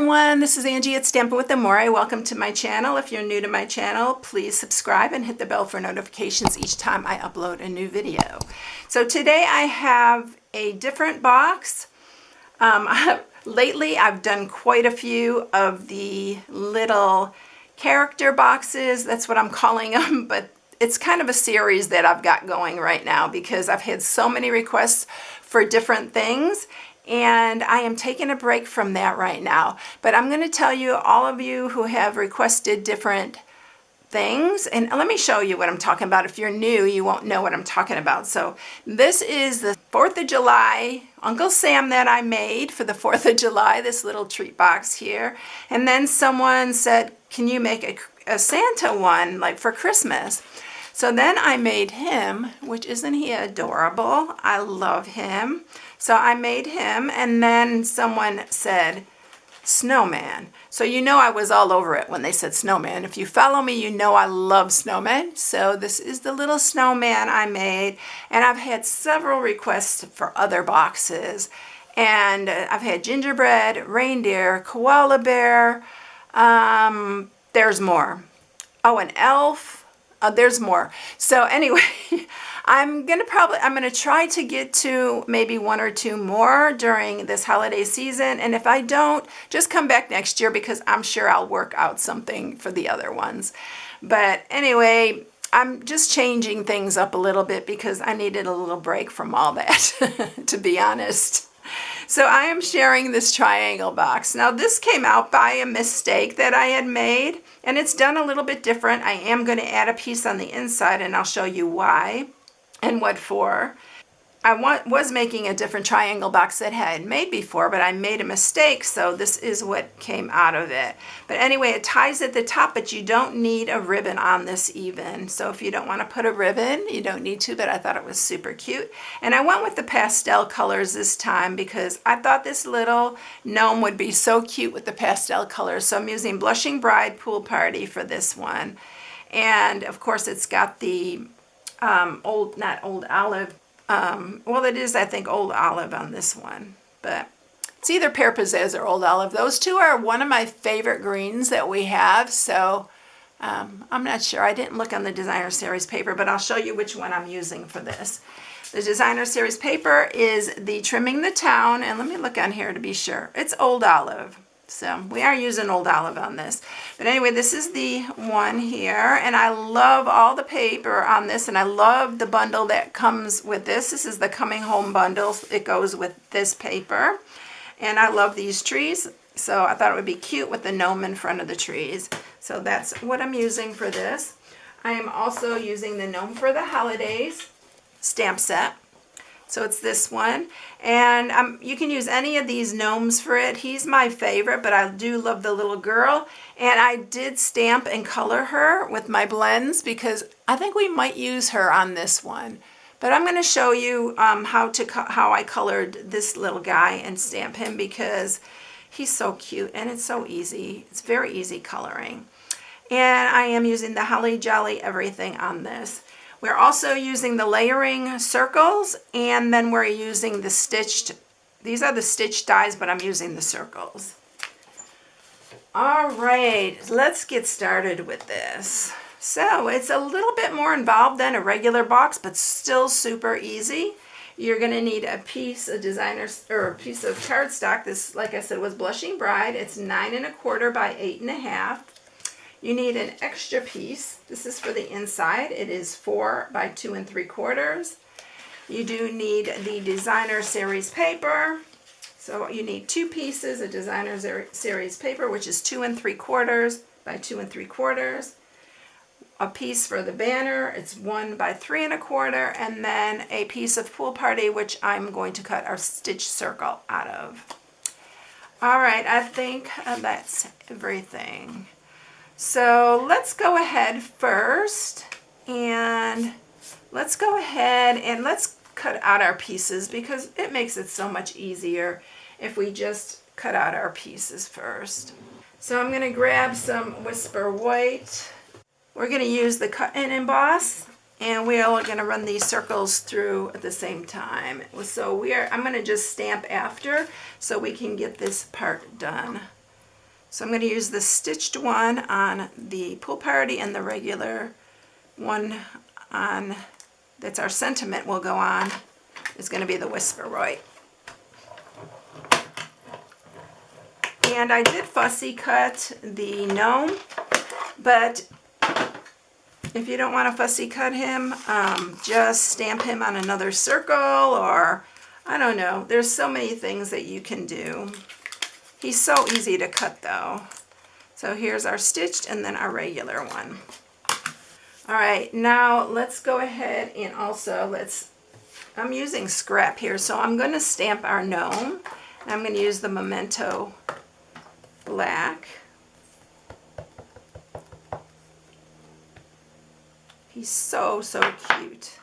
everyone, this is Angie at StampingWithAmore. Welcome to my channel. If you're new to my channel, please subscribe and hit the bell for notifications each time I upload a new video. So today I have a different box. Lately I've done quite a few of the little character boxes. That's what I'm calling them, but it's kind of a series that I've got going right now because I've had so many requests for different things. And I am taking a break from that right now. But I'm going to tell you, all of you who have requested different things, and let me show you what I'm talking about. If you're new, you won't know what I'm talking about. So this is the 4th of July Uncle Sam that I made for the 4th of July, this little treat box here. And then someone said, can you make a Santa one, like for Christmas? So then I made him, which isn't he adorable? I love him. So I made him, and then someone said snowman. So you know I was all over it when they said snowman. If you follow me, you know I love snowmen. So this is the little snowman I made, and I've had several requests for other boxes. And I've had gingerbread, reindeer, koala bear, there's more. Oh, an elf. There's more. So anyway, I'm gonna try to get to maybe 1 or 2 more during this holiday season. And if I don't, just come back next year because I'm sure I'll work out something for the other ones. But anyway, I'm just changing things up a little bit because I needed a little break from all that, to be honest. So I am sharing this triangle box. Now this came out by a mistake that I had made, and it's done a little bit different. I am going to add a piece on the inside, and I'll show you why and what for. I was making a different triangle box that I had made before, but I made a mistake, so this is what came out of it. But anyway, it ties at the top, but you don't need a ribbon on this even. So if you don't want to put a ribbon, you don't need to, but I thought it was super cute. And I went with the pastel colors this time because I thought this little gnome would be so cute with the pastel colors. So I'm using Blushing Bride Pool Party for this one. And of course it's got the not old olive, well, it is, I think, old olive on this one, but it's either pear pizzazz or old olive. Those two are one of my favorite greens that we have, so I'm not sure. I didn't look on the designer series paper, but I'll show you which one I'm using for this. The designer series paper is the Trimming the Town, and let me look on here to be sure. It's old olive. So we are using old olive on this. But anyway, this is the one here, and I love all the paper on this, and I love the bundle that comes with this. This is the Coming Home bundle. It goes with this paper. And I love these trees, so I thought it would be cute with the gnome in front of the trees. So that's what I'm using for this. I am also using the Gnome for the Holidays stamp set. So it's this one, and you can use any of these gnomes for it. He's my favorite, but I do love the little girl, and I did stamp and color her with my blends because I think we might use her on this one. But I'm going to show you how I colored this little guy and stamp him because he's so cute and it's so easy. It's very easy coloring. And I am using the Holly Jolly Everything on this. We're also using the layering circles, and then we're using the stitched, these are the stitched dies, but I'm using the circles. All right, let's get started with this. So it's a little bit more involved than a regular box, but still super easy. You're gonna need a piece of a piece of cardstock. This, like I said, was Blushing Bride. It's 9 1/4 by 8 1/2. You need an extra piece. This is for the inside. It is 4 by 2 3/4. You do need the designer series paper. So you need 2 pieces of designer series paper, which is 2 3/4 by 2 3/4. A piece for the banner. It's 1 by 3 1/4, and then a piece of Pool Party, which I'm going to cut our stitch circle out of. All right, I think that's everything. So let's go ahead first, and let's cut out our pieces because it makes it so much easier if we just cut out our pieces first. So I'm going to grab some Whisper White. We're going to use the cut and emboss, and we are going to run these circles through at the same time. So I'm going to just stamp after so we can get this part done. So I'm going to use the stitched one on the Pool Party, and the regular one on, that's our sentiment, will go on, is going to be the Whisperoid. And I did fussy cut the gnome, but if you don't want to fussy cut him, just stamp him on another circle, or I don't know. There's so many things that you can do. He's so easy to cut though. So here's our stitched and then our regular one. All right, now let's go ahead and also I'm using scrap here, so I'm going to stamp our gnome. And I'm going to use the Memento Black. He's so, so cute.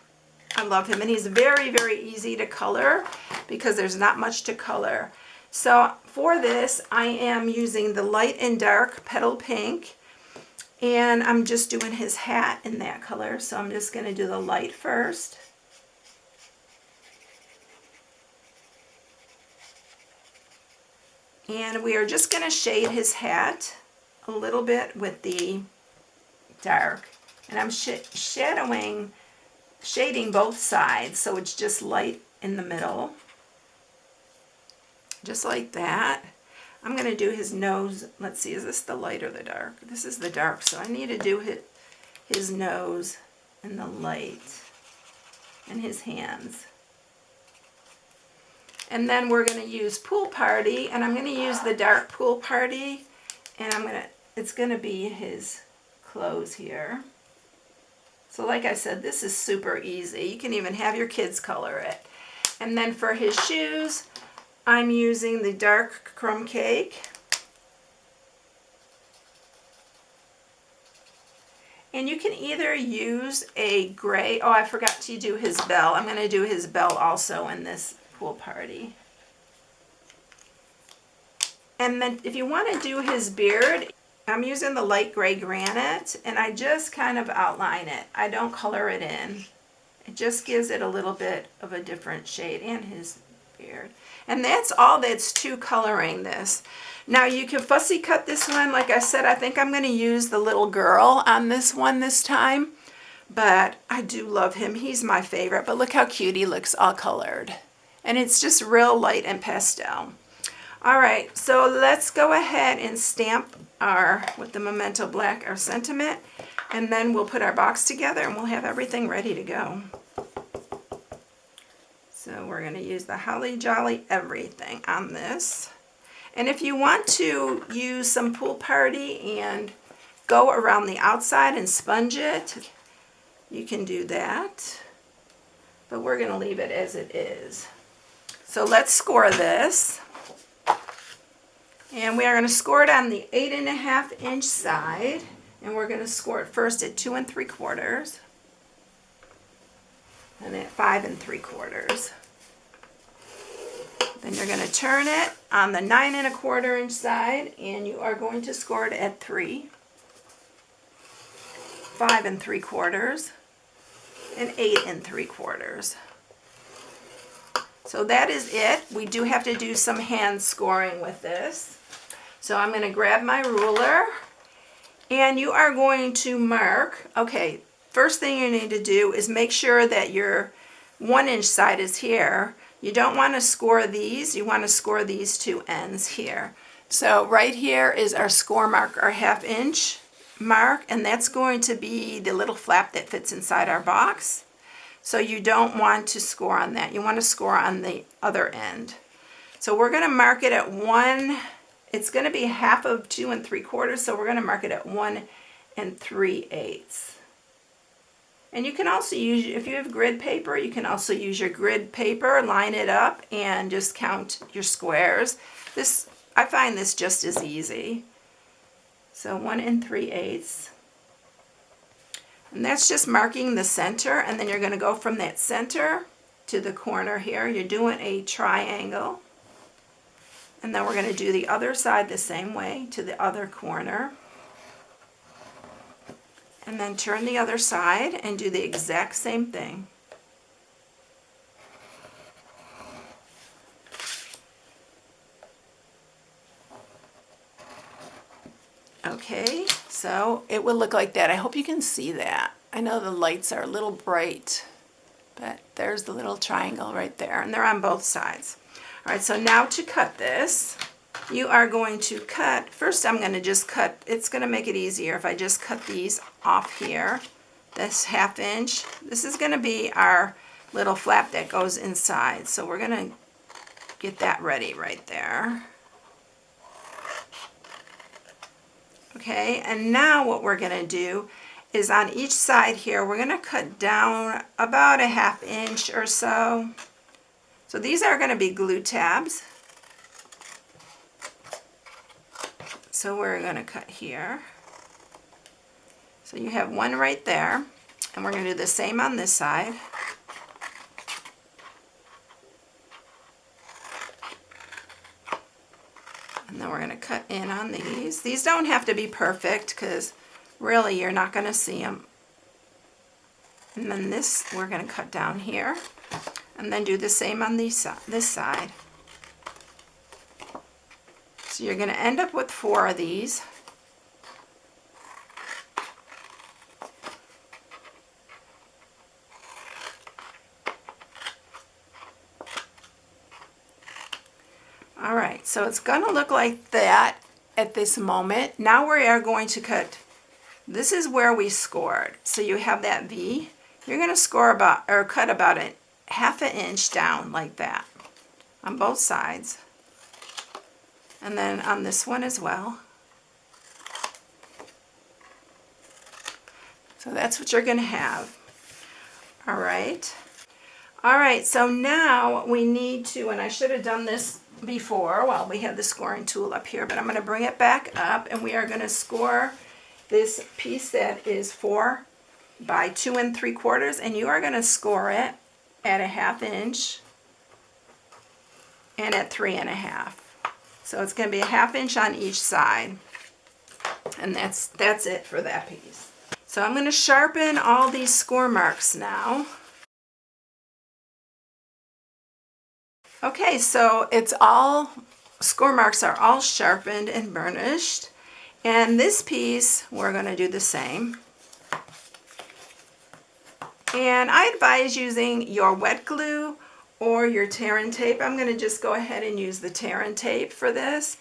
I love him, and he's very, very easy to color because there's not much to color. So for this, I am using the light and dark petal pink, and I'm just doing his hat in that color. So I'm just going to do the light first. And we are just going to shade his hat a little bit with the dark. And I'm shading both sides, so it's just light in the middle. Just like that. I'm going to do his nose. Let's see, is this the light or the dark? This is the dark, so I need to do his nose in the light and his hands. And then we're going to use Pool Party, and I'm going to use the dark Pool Party, and it's going to be his clothes here. So like I said, this is super easy. You can even have your kids color it. And then for his shoes, I'm using the dark crumb cake. And you can either use a gray, oh, I forgot to do his bell. I'm going to do his bell also in this Pool Party. And then if you want to do his beard, I'm using the light gray granite, and I just kind of outline it. I don't color it in. It just gives it a little bit of a different shade, and his beard. And that's all that's to coloring this. Now you can fussy cut this one. Like I said, I think I'm going to use the little girl on this one this time. But I do love him. He's my favorite. But look how cute he looks all colored. And it's just real light and pastel. All right, so let's go ahead and stamp with the Memento Black, our sentiment. And then we'll put our box together and we'll have everything ready to go. So we're going to use the Holly Jolly Everything on this. And if you want to use some Pool Party and go around the outside and sponge it, you can do that. But we're going to leave it as it is. So let's score this. And we are going to score it on the 8.5 inch side. And we're going to score it first at 2 3/4. And at 5 3/4. Then you're going to turn it on the 9 1/4 inch side, and you are going to score it at 3, 5 3/4, and 8 3/4. So that is it. We do have to do some hand scoring with this. So I'm going to grab my ruler, and you are going to mark. Okay, first thing you need to do is make sure that your 1 inch side is here. You don't want to score these. You want to score these two ends here. So right here is our score mark, our 1/2 inch mark, and that's going to be the little flap that fits inside our box. So you don't want to score on that. You want to score on the other end. So we're going to mark it at 1. It's going to be half of 2 3/4, so we're going to mark it at 1 3/8. And you can also use, if you have grid paper, you can also use your grid paper, line it up, and just count your squares. This, I find this just as easy. So 1 3/8. And that's just marking the center, and then you're going to go from that center to the corner here. You're doing a triangle. And then we're going to do the other side the same way to the other corner. And then turn the other side and do the exact same thing. Okay, so it will look like that. I hope you can see that. I know the lights are a little bright, but there's the little triangle right there, and they're on both sides. All right, so now to cut this, you are going to cut, first I'm going to just cut, it's going to make it easier if I just cut these off here, this 1/2 inch. This is going to be our little flap that goes inside, so we're going to get that ready right there. Okay, and now what we're going to do is on each side here, we're going to cut down about a 1/2 inch or so. So these are going to be glue tabs. So we're going to cut here. So you have one right there, and we're going to do the same on this side. And then we're going to cut in on these. These don't have to be perfect because really you're not going to see them. And then this we're going to cut down here. And then do the same on this side. So you're going to end up with 4 of these. All right, so it's going to look like that at this moment. Now we are going to cut, this is where we scored. So you have that V. You're going to score about, or cut about a 1/2 inch down like that on both sides. And then on this one as well. So that's what you're going to have. All right. All right, so now we need to, and I should have done this before while we had the scoring tool up here, but I'm going to bring it back up, and we are going to score this piece that is 4 by 2 3/4, and you are going to score it at a 1/2 inch and at 3 1/2. So it's going to be a 1/2 inch on each side, and that's it for that piece. So I'm going to sharpen all these score marks now. Okay, so it's all, score marks are all sharpened and burnished, and this piece we're going to do the same. And I advise using your wet glue or your tear and tape. I'm going to just go ahead and use the tear and tape for this.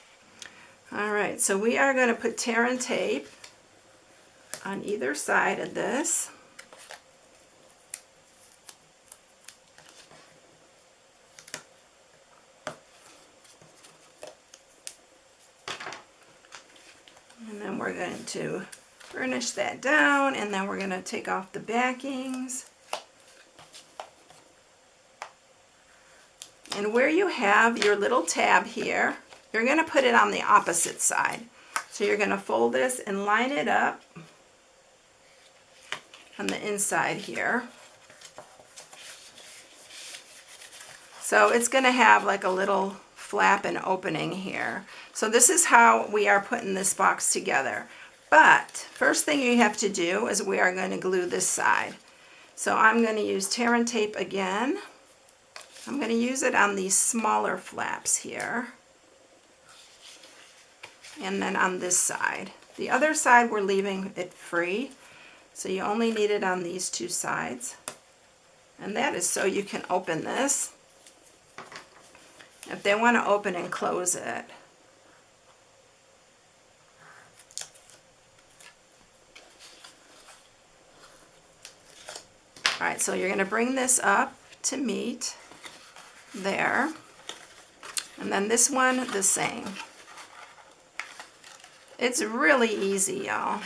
All right, so we are going to put tear and tape on either side of this. And then we're going to burnish that down, and then we're going to take off the backings. And where you have your little tab here, you're going to put it on the opposite side. So you're going to fold this and line it up on the inside here. So it's going to have like a little flap and opening here. So this is how we are putting this box together. But first thing you have to do is we are going to glue this side. So I'm going to use tear and tape again. I'm going to use it on these smaller flaps here. And then on this side. The other side we're leaving it free. So you only need it on these 2 sides. And that is so you can open this if they want to open and close it. All right, so you're going to bring this up to meet there, and then this one the same. It's really easy, y'all.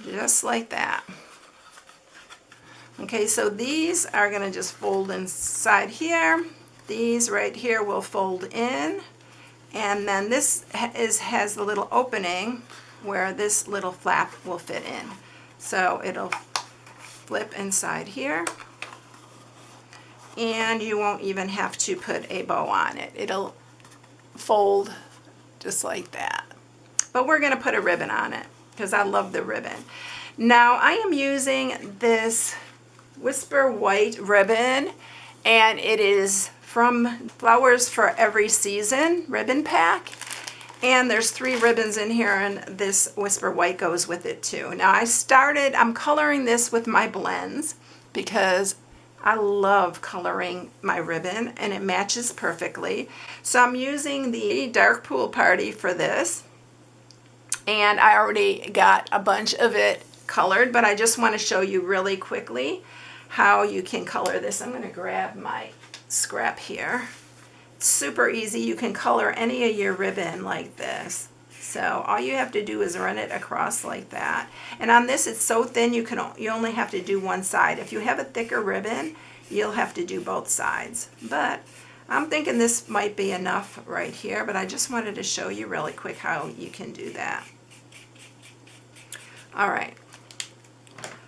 Just like that. Okay, so these are going to just fold inside here. These right here will fold in, and then this has the little opening where this little flap will fit in. So it'll flip inside here, and you won't even have to put a bow on it. It'll fold just like that. But we're going to put a ribbon on it because I love the ribbon. Now I am using this Whisper White ribbon, and it is from Flowers for Every Season ribbon pack. And there's 3 ribbons in here, and this Whisper White goes with it too. Now I'm coloring this with my blends because I love coloring my ribbon and it matches perfectly. So I'm using the Dark Pool Party for this. And I already got a bunch of it colored, but I just want to show you really quickly how you can color this. I'm going to grab my scrap here. It's super easy. You can color any of your ribbon like this. So all you have to do is run it across like that. And on this, it's so thin you only have to do one side. If you have a thicker ribbon, you'll have to do both sides. But I'm thinking this might be enough right here, but I just wanted to show you really quick how you can do that. All right.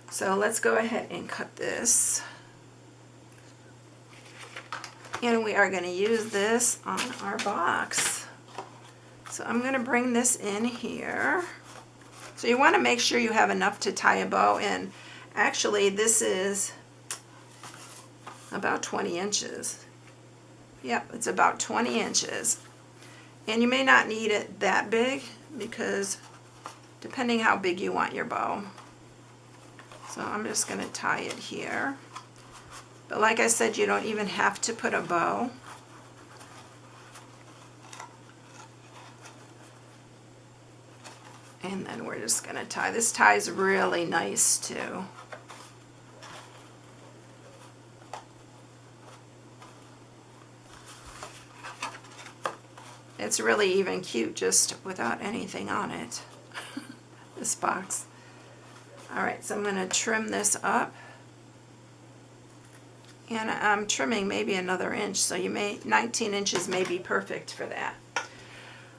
So let's go ahead and cut this. And we are going to use this on our box. So I'm going to bring this in here. So you want to make sure you have enough to tie a bow in. Actually, this is about 20 inches. Yep, it's about 20 inches. And you may not need it that big because depending how big you want your bow. So I'm just going to tie it here. But like I said, you don't even have to put a bow. And then we're just going to tie. This ties really nice too. It's really even cute just without anything on it. This box. All right, so I'm going to trim this up. And I'm trimming maybe another inch, so 19 inches may be perfect for that.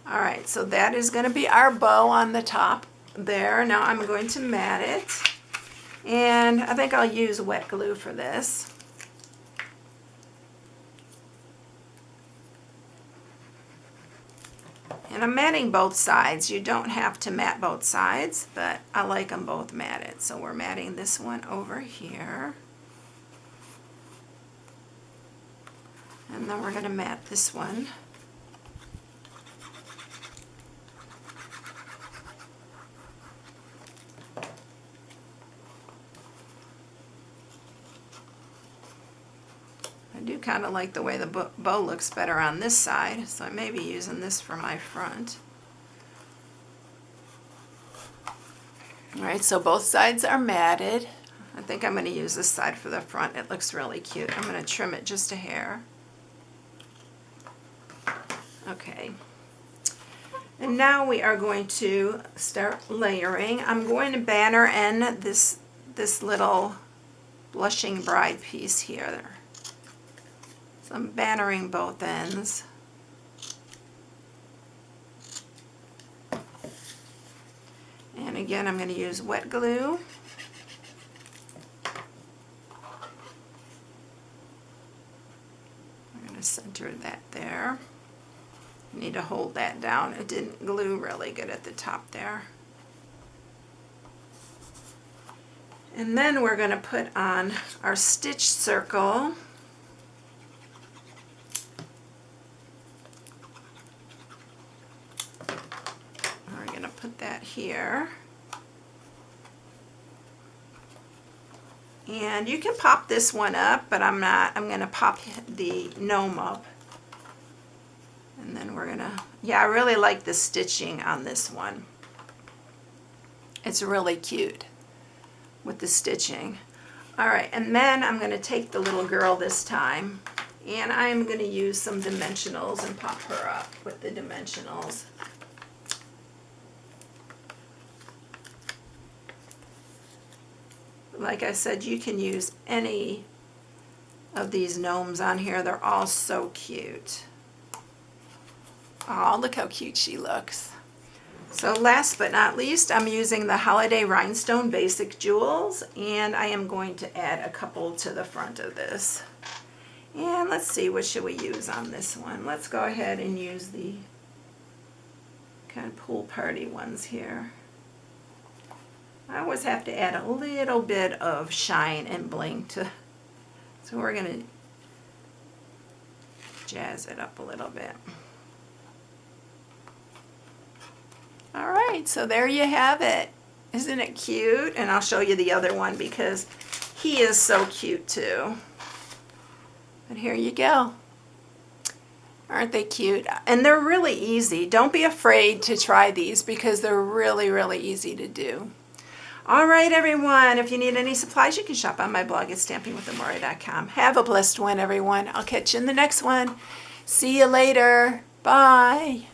All right, so that is going to be our bow on the top there. Now I'm going to mat it, and I think I'll use wet glue for this. And I'm matting both sides. You don't have to mat both sides, but I like them both matted. So we're matting this one over here. And then we're going to mat this one. I do kind of like the way the bow looks better on this side, so I may be using this for my front. Alright, so both sides are matted. I think I'm going to use this side for the front. It looks really cute. I'm going to trim it just a hair. Okay. And now we are going to start layering. I'm going to banner end this little blushing bride piece here. So I'm bannering both ends. And again, I'm going to use wet glue. I'm going to center that there. You need to hold that down. It didn't glue really good at the top there. And then we're going to put on our stitch circle. We're going to put that here. And you can pop this one up, but I'm not. I'm going to pop the gnome up. And then we're gonna, yeah, I really like the stitching on this one. It's really cute with the stitching. All right, and then I'm gonna take the little girl this time, and I'm gonna use some dimensionals and pop her up with the dimensionals. Like I said, you can use any of these gnomes on here. They're all so cute. Oh, look how cute she looks. So last but not least, I'm using the Holiday Rhinestone Basic Jewels, and I am going to add a couple to the front of this. And let's see, what should we use on this one? Let's go ahead and use the kind of pool party ones here. I always have to add a little bit of shine and bling to, so we're going to jazz it up a little bit. All right, so there you have it. Isn't it cute? And I'll show you the other one because he is so cute too. But here you go. Aren't they cute? And they're really easy. Don't be afraid to try these because they're really, really easy to do. All right, everyone. If you need any supplies, you can shop on my blog at StampingWithAmore.com. Have a blessed one, everyone. I'll catch you in the next one. See you later. Bye.